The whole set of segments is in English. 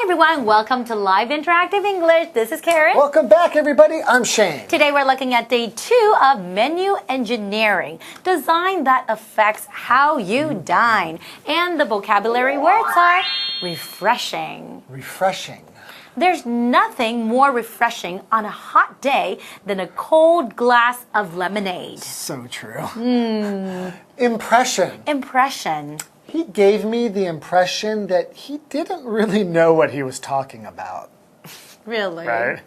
everyone, welcome to Live Interactive English. This is Karen. Welcome back, everybody. I'm Shane. Today we're looking at day 2 of menu engineering, design that affects how you dine. And the vocabulary words are refreshing. Refreshing. There's nothing more refreshing on a hot day than a cold glass of lemonade. So true. Impression. Impression. He gave me the impression that he didn't really know what he was talking about. Really? Right?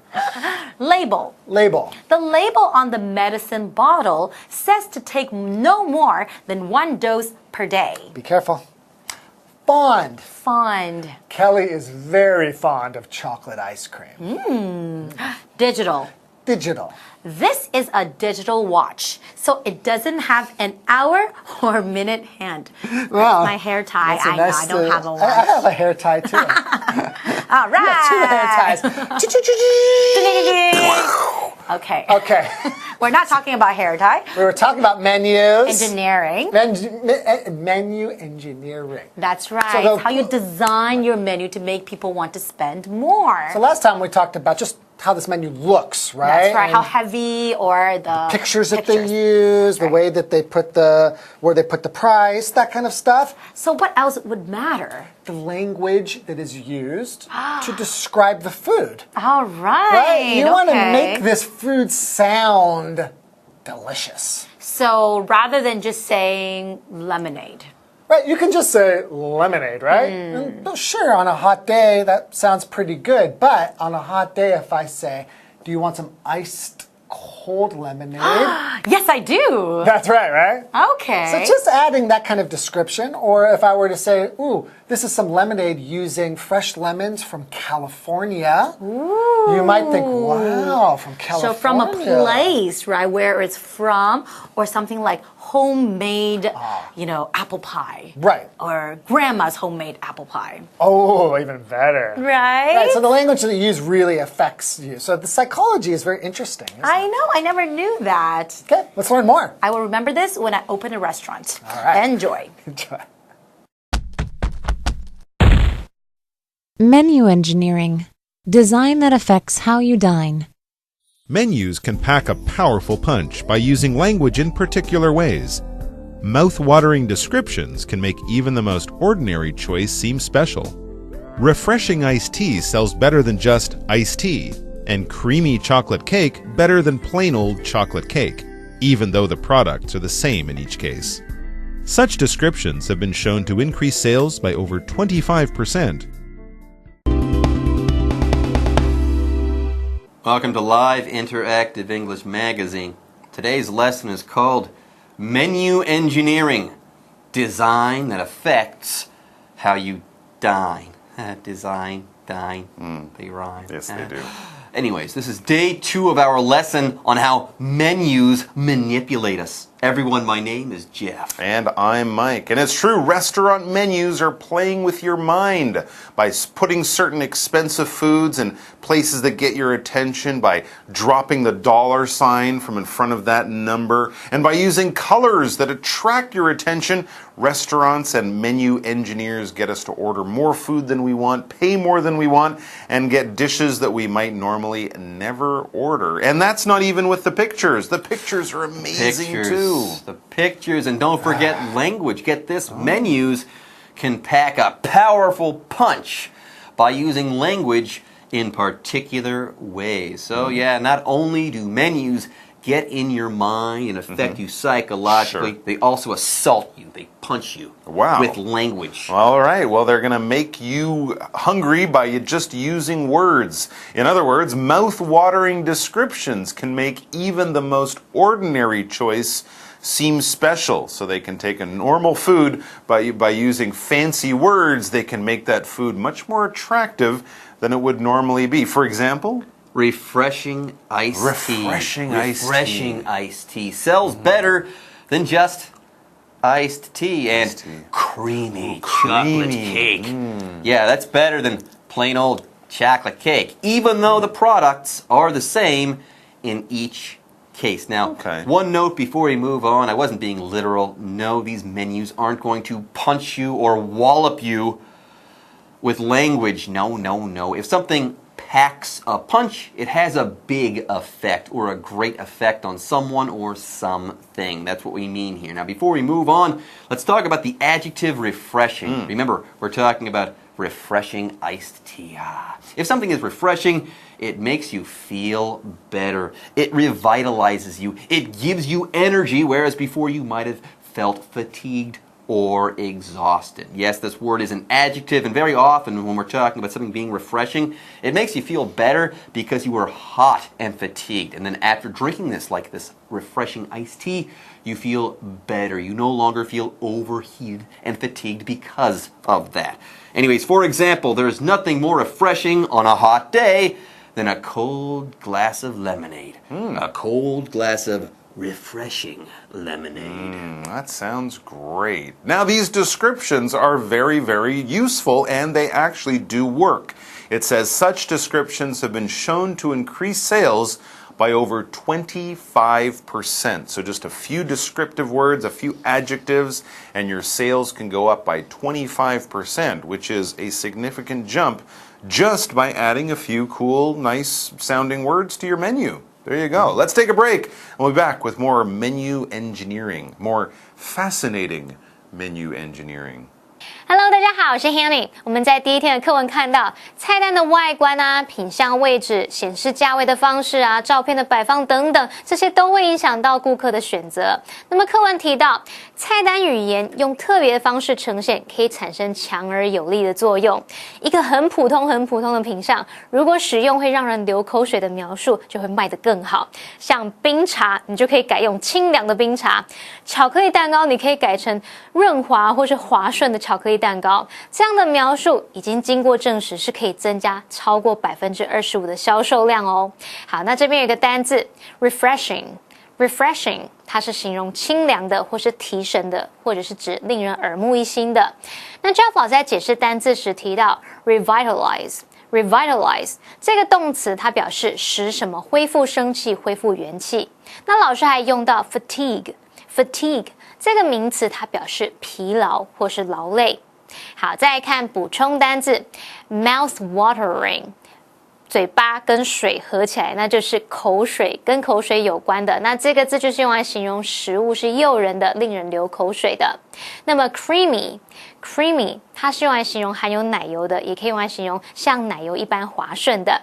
Label. Label. The label on the medicine bottle says to take no more than 1 dose per day. Be careful. Fond. Fond. Kelly is very fond of chocolate ice cream. Digital. Digital. This is a digital watch, so it doesn't have an hour or minute hand. Wow. My hair tie. That's a I know, nice, I don't have a watch. I have a hair tie too. All right. You have 2 hair ties. Okay. Okay. We're not talking about hair tie. We were talking about menus. Engineering. Menu engineering. That's right. So It's how you design your menu to make people want to spend more. So last time we talked about just how this menu looks, right? That's right. And How heavy or the pictures that they use, the way that they put where they put the price, that kind of stuff. So what else would matter? The language that is used to describe the food. All right. Right? You want to okay. make this food sound delicious. So rather than just saying lemonade. Right, you can just say lemonade, right? And, well, sure, on a hot day, that sounds pretty good. But on a hot day, if I say, do you want some iced cold lemonade? Yes, I do. That's right? Okay. So just adding that kind of description, or if I were to say, ooh, this is some lemonade using fresh lemons from California, you might think, wow, from California. So from a place, right, where it's from, or something like homemade, apple pie. Right. Or grandma's homemade apple pie. Oh, even better. Right? Right, so the language that you use really affects you. So the psychology is very interesting, isn't it? I know, I never knew that. Okay, let's learn more. I will remember this when I open a restaurant. All right. Enjoy. Enjoy. Menu engineering. Design that affects how you dine. Menus can pack a powerful punch by using language in particular ways. Mouth-watering descriptions can make even the most ordinary choice seem special. Refreshing iced tea sells better than just iced tea, and creamy chocolate cake better than plain old chocolate cake, even though the products are the same in each case. Such descriptions have been shown to increase sales by over 25%. Welcome to Live Interactive English Magazine. Today's lesson is called Menu Engineering, Design that Affects How You Dine. Design, dine, they rhyme. Yes, they do. Anyways, this is day 2 of our lesson on how menus manipulate us. Everyone, my name is Jeff. And I'm Mike. And it's true, restaurant menus are playing with your mind by putting certain expensive foods in places that get your attention, by dropping the dollar sign from in front of that number, and by using colors that attract your attention. Restaurants and menu engineers get us to order more food than we want, pay more than we want, and get dishes that we might normally never order. And that's not even with the pictures. The pictures are amazing too. The pictures, and don't forget language. Get this, menus can pack a powerful punch by using language in particular ways. So yeah, not only do menus get in your mind and affect you psychologically, they also assault you. They punch you with language. All right, well, they're going to make you hungry by just using words. In other words, mouth-watering descriptions can make even the most ordinary choice seem special. So they can take a normal food by using fancy words. They can make that food much more attractive than it would normally be. For example, refreshing iced tea. Refreshing iced tea sells better than just iced tea and creamy chocolate cake. Yeah, that's better than plain old chocolate cake, even though the products are the same in each case. Now, one note before we move on, I wasn't being literal. No, these menus aren't going to punch you or wallop you with language, no, no, no. If something packs a punch, it has a big effect or a great effect on someone or something. That's what we mean here. Now, before we move on, let's talk about the adjective refreshing. Remember, we're talking about refreshing iced tea. If something is refreshing, it makes you feel better. It revitalizes you. It gives you energy, whereas before you might have felt fatigued or exhausted. Yes, this word is an adjective, and very often when we're talking about something being refreshing, it makes you feel better because you were hot and fatigued. And then after drinking this, like this refreshing iced tea, you feel better. You no longer feel overheated and fatigued because of that. Anyways, for example, there's nothing more refreshing on a hot day than a cold glass of lemonade. A cold glass of refreshing lemonade. That sounds great. Now, these descriptions are very, very useful, and they actually do work. It says such descriptions have been shown to increase sales by over 25%. So just a few descriptive words, a few adjectives, and your sales can go up by 25%, which is a significant jump just by adding a few cool, nice sounding words to your menu. There you go. Let's take a break, and we'll be back with more menu engineering, more fascinating menu engineering. Hello， 大家好，我是 Hanny。我们在第一天的课文看到菜单的外观啊、品项位置、显示价位的方式啊、照片的摆放等等，这些都会影响到顾客的选择。那么课文提到，菜单语言用特别的方式呈现，可以产生强而有力的作用。一个很普通的品项，如果使用会让人流口水的描述，就会卖得更好。像冰茶，你就可以改用清凉的冰茶；巧克力蛋糕，你可以改成润滑或是滑顺的巧克力蛋糕，这样的描述已经经过证实，是可以增加超过25%的销售量哦。好，那这边有一个单字 refreshing， 它是形容清凉的，或是提神的，或者是指令人耳目一新的。那 Jeff 老师在解释单字时提到 revitalize 这个动词，它表示使什么恢复生气、恢复元气。那老师还用到 fatigue 这个名词，它表示疲劳或是劳累。好，再来看补充单字 mouth watering， 嘴巴跟水合起来，那就是口水，跟口水有关的。那这个字就是用来形容食物是诱人的，令人流口水的。那么 creamy 它是用来形容含有奶油的，也可以用来形容像奶油一般滑顺的。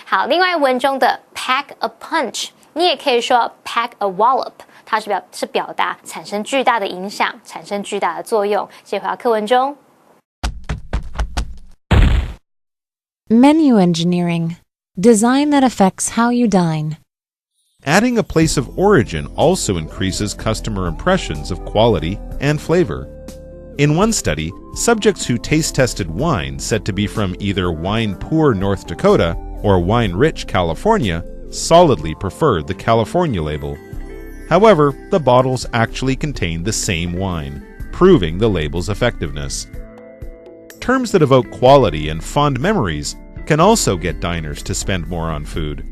好，另外文中的 pack a punch， 你也可以说 pack a wallop， 它是表达产生巨大的影响，产生巨大的作用。接回到课文中。Menu engineering. Design that affects how you dine. Adding a place of origin also increases customer impressions of quality and flavor. In one study, subjects who taste tested wine said to be from either wine-poor North Dakota or wine-rich California solidly preferred the California label. However, the bottles actually contained the same wine, proving the label's effectiveness. Terms that evoke quality and fond memories can also get diners to spend more on food.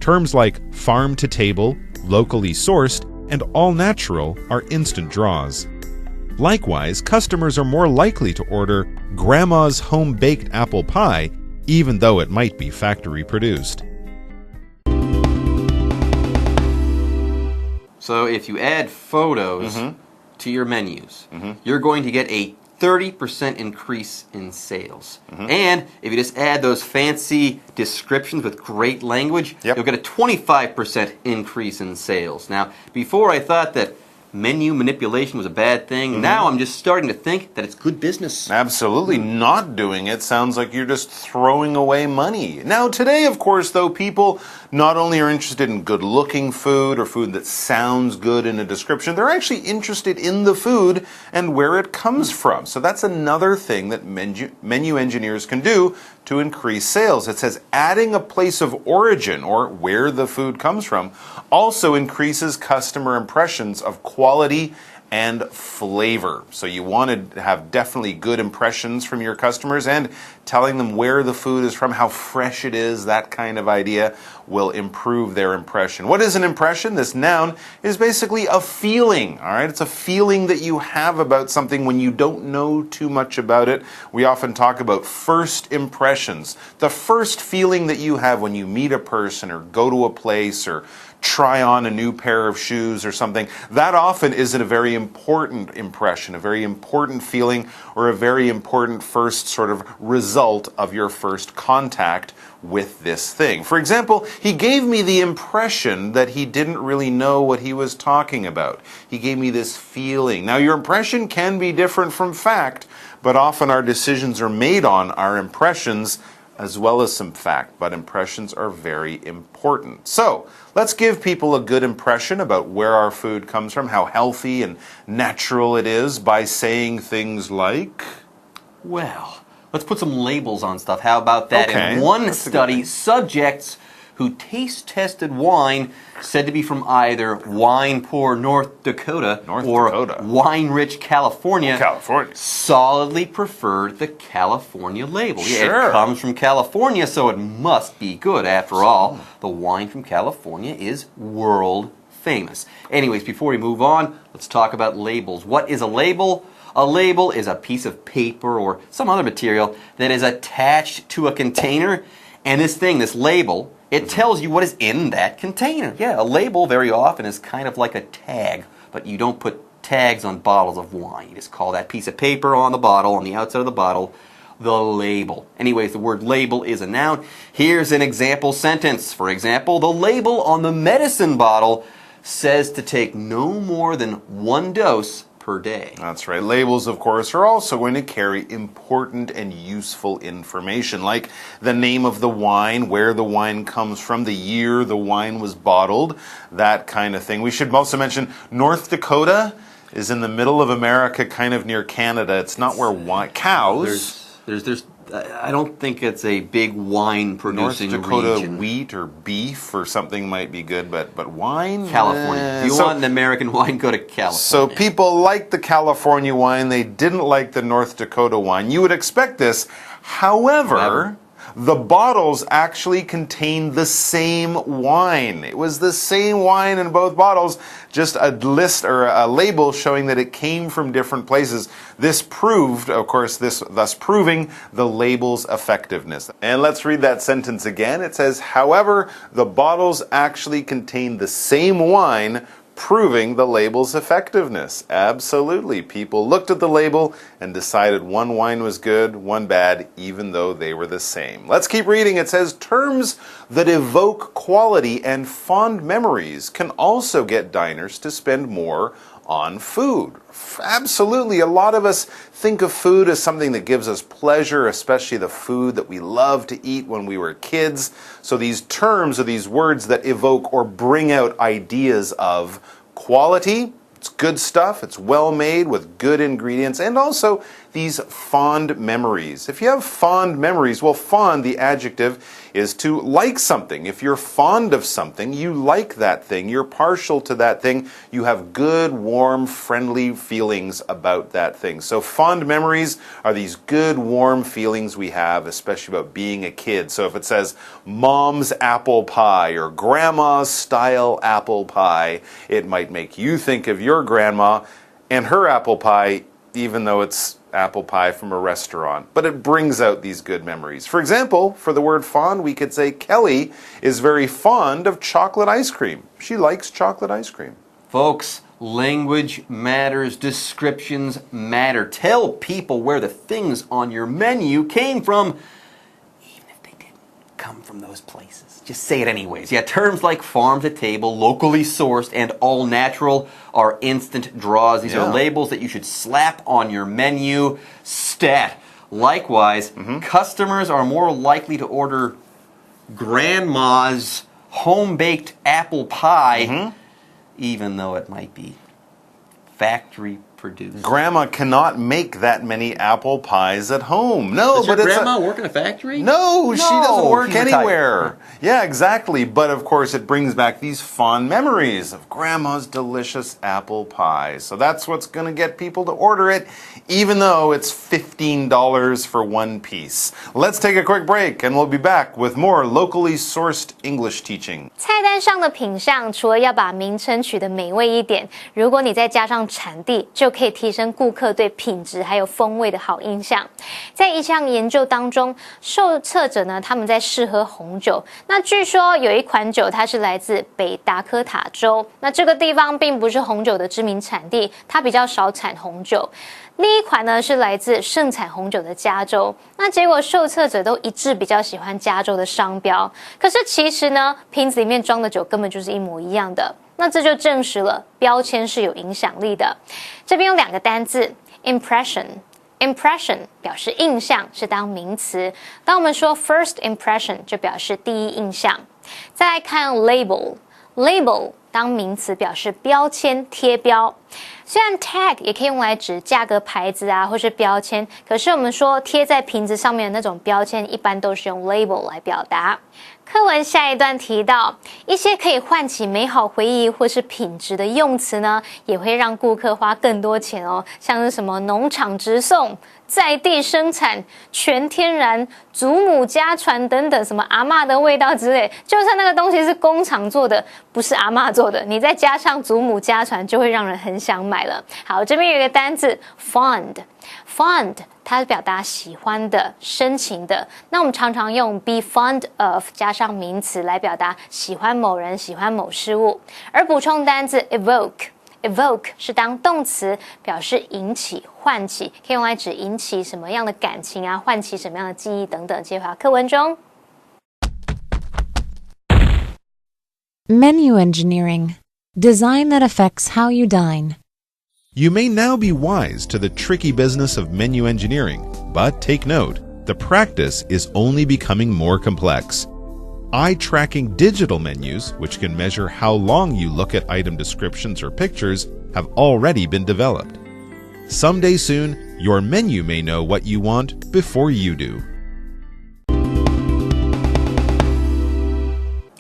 Terms like farm to table, locally sourced, and all natural are instant draws. Likewise, customers are more likely to order grandma's home-baked apple pie, even though it might be factory produced. So if you add photos to your menus, you're going to get a 30% increase in sales. And if you just add those fancy descriptions with great language, you'll get a 25% increase in sales. Now, before I thought that menu manipulation was a bad thing. Now I'm just starting to think that it's good business. Absolutely not doing it sounds like you're just throwing away money. Now today, of course, though, people not only are interested in good-looking food or food that sounds good in a description, they're actually interested in the food and where it comes from. So that's another thing that menu engineers can do to increase sales. It says adding a place of origin, or where the food comes from, also increases customer impressions of quality and flavor. So you want to have definitely good impressions from your customers, and telling them where the food is from, how fresh it is, that kind of idea will improve their impression. What is an impression? This noun is basically a feeling, all right? It's a feeling that you have about something when you don't know too much about it. We often talk about first impressions. The first feeling that you have when you meet a person or go to a place or try on a new pair of shoes or something, that often is a very important impression, a very important feeling, or a very important first sort of result of your first contact with this thing. For example, he gave me the impression that he didn't really know what he was talking about. He gave me this feeling. Now, your impression can be different from fact, but often our decisions are made on our impressions as well as some fact, but impressions are very important. So, let's give people a good impression about where our food comes from, how healthy and natural it is, by saying things like, Well, let's put some labels on stuff. How about that? Okay, In one that's a good study, thing. subjects who taste-tested wine said to be from either wine-poor North Dakota or wine-rich California, solidly preferred the California label. Yeah, Sure. it comes from California, so it must be good. After all, the wine from California is world famous. Anyways, before we move on, let's talk about labels. What is a label? A label is a piece of paper or some other material that is attached to a container, and this label, it tells you what is in that container. Yeah, a label very often is kind of like a tag, but you don't put tags on bottles of wine. You just call that piece of paper on the bottle, on the outside of the bottle, the label. Anyways, the word label is a noun. Here's an example sentence. For example, the label on the medicine bottle says to take no more than 1 dose per day. That's right. Labels, of course, are also going to carry important and useful information, like the name of the wine, where the wine comes from, the year the wine was bottled, that kind of thing. We should also mention North Dakota is in the middle of America, kind of near Canada. It's not where cows. I don't think it's a big wine producing North Dakota region. wheat or beef or something might be good, but wine? California. If you want an American wine, go to California. So people like the California wine. They didn't like the North Dakota wine. You would expect this. However, the bottles actually contained the same wine. It was the same wine in both bottles, just a list or a label showing that it came from different places. This proved, of course, thus proving the label's effectiveness. And let's read that sentence again. It says, however, the bottles actually contained the same wine, proving the label's effectiveness. Absolutely. People looked at the label and decided one wine was good, one bad, even though they were the same. Let's keep reading. It says, terms that evoke quality and fond memories can also get diners to spend more on food. Absolutely. A lot of us think of food as something that gives us pleasure, especially the food that we love to eat when we were kids. So these terms are these words that evoke or bring out ideas of quality. It's good stuff. It's well made with good ingredients, and also these fond memories. If you have fond memories, well, fond, the adjective, is to like something. If you're fond of something, you like that thing. You're partial to that thing. You have good, warm, friendly feelings about that thing. So fond memories are these good, warm feelings we have, especially about being a kid. So if it says mom's apple pie or grandma's style apple pie, it might make you think of your grandma and her apple pie, even though it's apple pie from a restaurant. But it brings out these good memories. For example, for the word fond, we could say Kelly is very fond of chocolate ice cream. She likes chocolate ice cream. Folks, language matters. Descriptions matter. Tell people where the things on your menu came from, even if they didn't come from those places. Just say it anyways. Yeah, terms like farm to table, locally sourced, and all natural are instant draws. These are labels that you should slap on your menu. Stat. Likewise, customers are more likely to order grandma's home-baked apple pie, even though it might be factory produce. Grandma cannot make that many apple pies at home. No, Does your but grandma work in a factory? No, she doesn't work she's retired. anywhere. Yeah, exactly. But of course, it brings back these fond memories of Grandma's delicious apple pie. So that's what's going to get people to order it, even though it's $15 for one piece. Let's take a quick break, and we'll be back with more locally sourced English teaching. 菜单上的品项，除了要把名称取得美味一点，如果你再加上产地，就可以提升顾客对品质还有风味的好印象。在一项研究当中，受测者呢，他们在试喝红酒。那据说有一款酒，它是来自北达科塔州。那这个地方并不是红酒的知名产地，它比较少产红酒。另一款呢是来自盛产红酒的加州，那结果受测者都一致比较喜欢加州的商标，可是其实呢，瓶子里面装的酒根本就是一模一样的，那这就证实了标签是有影响力的。这边有两个单字 impression 表示印象，是当名词，当我们说 first impression 就表示第一印象。再来看 label 当名词表示标签贴标，虽然 tag 也可以用来指价格牌子啊，或是标签，可是我们说贴在瓶子上面的那种标签，一般都是用 label 来表达。课文下一段提到，一些可以唤起美好回忆或是品质的用词呢，也会让顾客花更多钱哦，像是什么农场直送、在地生产、全天然、祖母家传等等，什么阿嬷的味道之类，就算那个东西是工厂做的，不是阿嬷做的，你再加上祖母家传，就会让人很想买了。好，这边有一个单字 fond，它表达喜欢的、深情的。那我们常常用 be fond of 加上名词来表达喜欢某人、喜欢某事物。而补充单字 evoke 是当动词，表示引起、唤起，可以用来指引起什么样的感情啊，唤起什么样的记忆等等。接回到课文中。Menu engineering. Design that affects how you dine. You may now be wise to the tricky business of menu engineering, but take note, the practice is only becoming more complex. Eye-tracking digital menus, which can measure how long you look at item descriptions or pictures, have already been developed. Someday soon, your menu may know what you want before you do.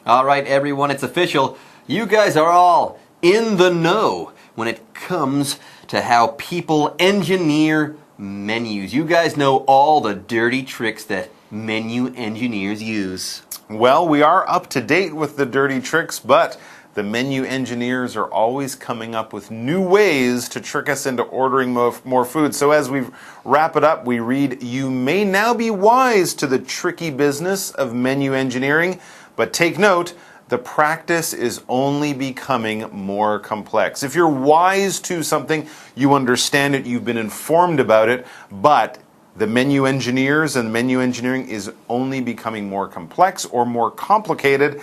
All right, everyone, it's official. You guys are all in the know when it comes to how people engineer menus. You guys know all the dirty tricks that menu engineers use. Well, we are up to date with the dirty tricks, but the menu engineers are always coming up with new ways to trick us into ordering more food. So as we wrap it up, we read, "You may now be wise to the tricky business of menu engineering, but take note, the practice is only becoming more complex." If you're wise to something, you understand it, you've been informed about it, but the menu engineers and menu engineering is only becoming more complex or more complicated.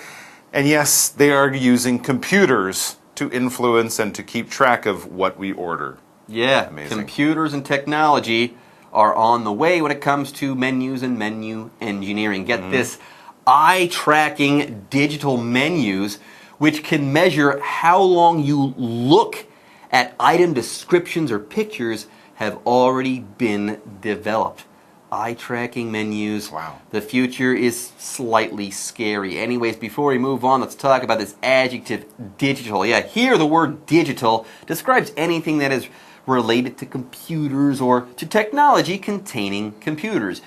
And yes, they are using computers to influence and to keep track of what we order. Yeah, Amazing. Computers and technology are on the way when it comes to menus and menu engineering. Get this, eye-tracking digital menus, which can measure how long you look at item descriptions or pictures, have already been developed. Eye-tracking menus. Wow. The future is slightly scary. Anyways, before we move on, let's talk about this adjective, digital. Yeah, here the word digital describes anything that is related to computers or to technology containing computers.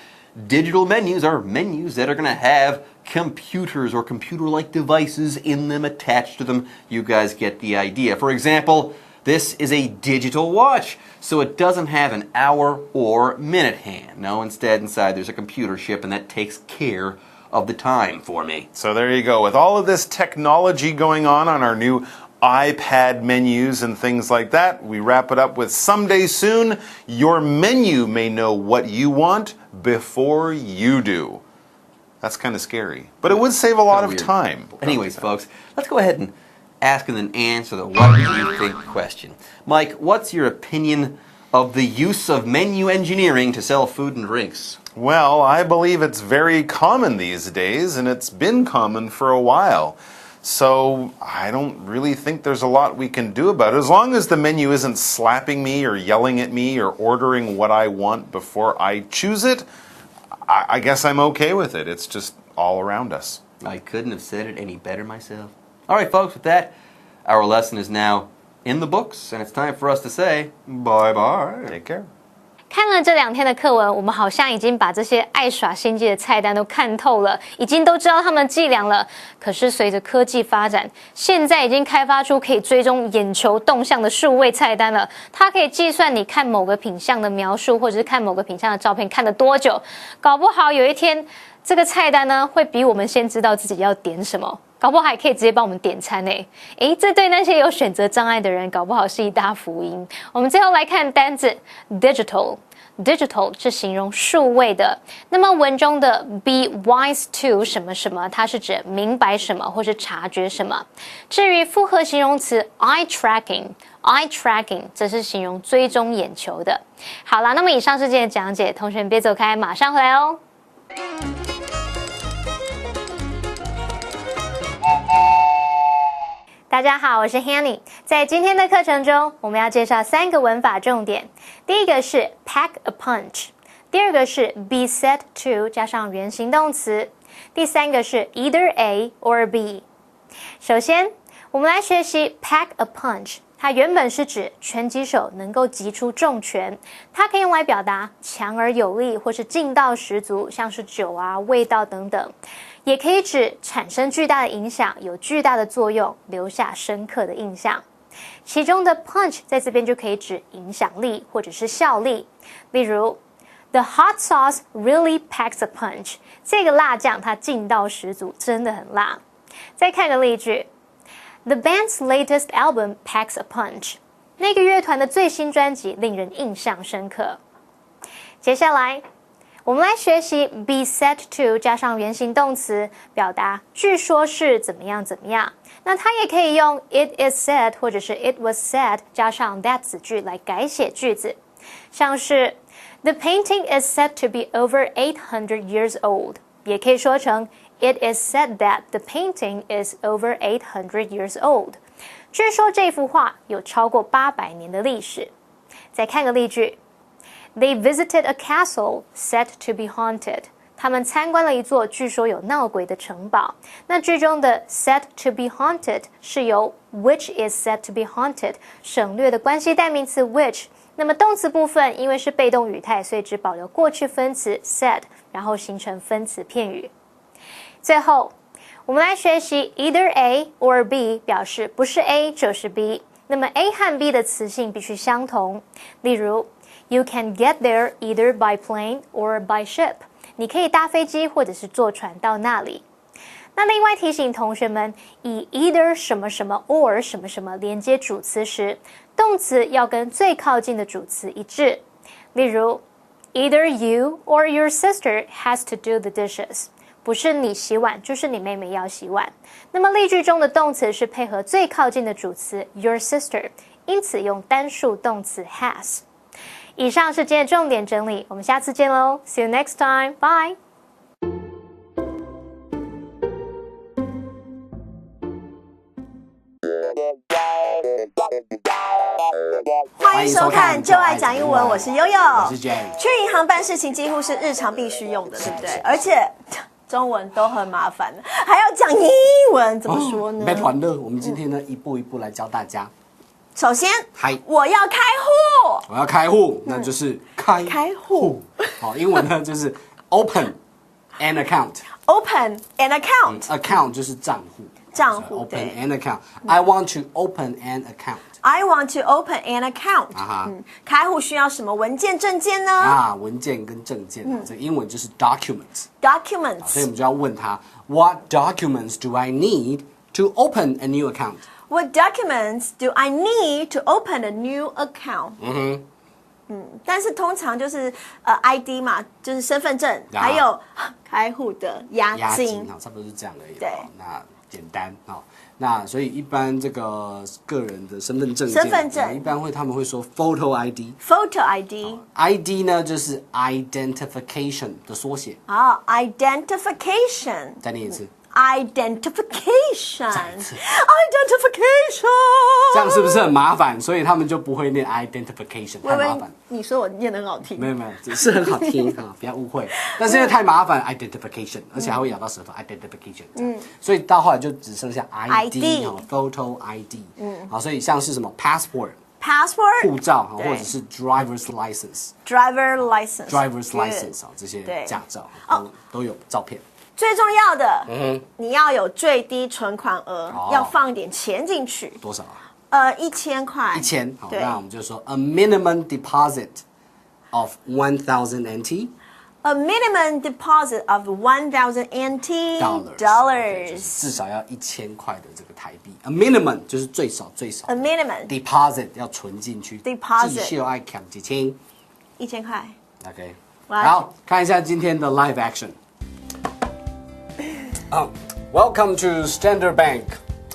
Digital menus are menus that are going to have computers or computer-like devices in them, attached to them. You guys get the idea. For example, this is a digital watch, so it doesn't have an hour or minute hand. No, instead, inside there's a computer chip, and that takes care of the time for me. So there you go. With all of this technology going on our new iPad menus and things like that, we wrap it up with someday soon, your menu may know what you want before you do. That's kind of scary, but it would save a lot of time. Anyways, folks, let's go ahead and ask and then answer the what do you think question. Mike, what's your opinion of the use of menu engineering to sell food and drinks? Well, I believe it's very common these days, and it's been common for a while. So I don't really think there's a lot we can do about it. As long as the menu isn't slapping me or yelling at me or ordering what I want before I choose it, I guess I'm okay with it. It's just all around us. I couldn't have said it any better myself. All right, folks, with that, our lesson is now in the books, and it's time for us to say bye-bye. Take care. 看了这2天的课文，我们好像已经把这些爱耍心机的菜单都看透了，已经都知道他们伎俩了。可是随着科技发展，现在已经开发出可以追踪眼球动向的数位菜单了。它可以计算你看某个品项的描述，或者是看某个品项的照片看了多久。搞不好有一天，这个菜单呢会比我们先知道自己要点什么。搞不好还可以直接帮我们点餐呢。这对那些有选择障碍的人，搞不好是一大福音。我们最后来看单字 digital。digital 是形容数位的。那么文中的 be wise to 什么什么，它是指明白什么或是察觉什么。至于复合形容词 eye tracking 则是形容追踪眼球的。好啦，那么以上是今天的讲解，同学们别走开，马上回来哦。大家好，我是 Hanny。在今天的课程中，我们要介绍3个文法重点。第一个是 pack a punch， 第二个是 be set to 加上原形动词，第3个是 either A or B。首先，我们来学习 pack a punch。它原本是指拳击手能够击出重拳，它可以用来表达强而有力或是劲道十足，像是酒啊、味道等等。也可以指产生巨大的影响，有巨大的作用，留下深刻的印象。其中的 punch 在这边就可以指影响力或者是效力。例如 The hot sauce really packs a punch， 这个辣酱它劲道十足，真的很辣。再看个例句 The band's latest album packs a punch， 那个乐团的最新专辑令人印象深刻。接下来我们来学习 be set to 加上原形动词，表达据说是怎么样怎么样。那它也可以用 it is said 或者是 it was said 加上 that 子句来改写句子，像是 The painting is said to be over 800 years old， 也可以说成 It is said that the painting is over 800 years old。 据说这幅画有超过800年的历史。再看个例句They visited a castle said to be haunted。 他们参观了一座据说有闹鬼的城堡。那句中的 said to be haunted 是由 which is said to be haunted 省略的关系代名词 which。 那么动词部分因为是被动语态，所以只保留过去分词 said， 然后形成分词片语。最后我们来学习 either A or B， 表示不是 A 就是 B。 那么 A 和 B 的词性必须相同。例如You can get there either by plane or by ship。 你可以搭飞机或者是坐船到那里。那另外提醒同学们，以 either 什么什么 or 什么什么连接主词时，动词要跟最靠近的主词一致。例如 Either you or your sister has to do the dishes。 不是你洗碗，就是你妹妹要洗碗。那么例句中的动词是配合最靠近的主词 your sister， 因此用单数动词 has。以上是今天的重点整理，我们下次见喽 ！See you next time， bye。欢迎收看《就爱讲英文》，我是悠悠，我是 Jay。去银行办事情几乎是日常必须用的，对不对？而且中文都很麻烦，还要讲英文，怎么说呢？别团乐，我们今天呢一步一步来教大家。首先，嗨，我要开户，我要开户，那就是开户。好，英文呢就是 open an account。open an account。account 就是账户。账户 open an account。I want to open an account。I want to open an account。开户需要什么文件证件呢？文件跟证件，这英文就是 documents。所以我们就要问他 What documents do I need to open a new account？What documents do I need to open a new account？ 但是通常就是ID 嘛，就是身份证，还有开户的押金，差不多是这样而已。对，那简单那所以一般这个个人的身份证，一般他们会说 photo ID。photo ID 呢就是 identification 的缩写。identification。再念一次。identification， 这样是不是很麻烦？所以他们就不会念 identification， 太麻烦。你说我念得很好听，没有，只是很好听啊，不要误会。但是因为太麻烦 identification， 而且还会咬到舌头 identification， 所以到后来就只剩下 ID photo ID， 好，所以像是什么 passport 护照或者是 driver's license 这些驾照都有照片。最重要的，你要有最低存款额，要放点钱进去。多少啊？1000块。1000，好，那我们就说 a minimum deposit of 1000 NT。A minimum deposit of 1000 NT dollars， 至少要1000块的这个台币。A minimum 就是最少。A minimum deposit 要存进去。Deposit 继续要扛几千，1000块。OK， 好，看一下今天的 live action。Welcome to Standard Bank.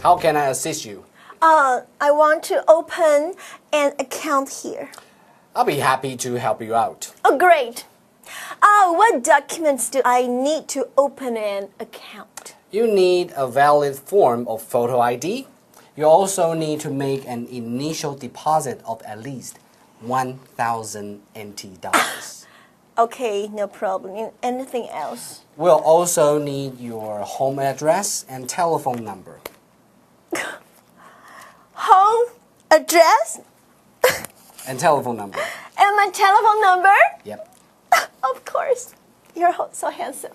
How can I assist you? I want to open an account here. I'll be happy to help you out. Oh, great. What documents do I need to open an account? You need a valid form of photo ID. You also need to make an initial deposit of at least 1000 NT dollars. Okay, no problem. Anything else? We'll also need your home address and telephone number. Home address? And telephone number. And my telephone number? Yep. Of course. You're so handsome.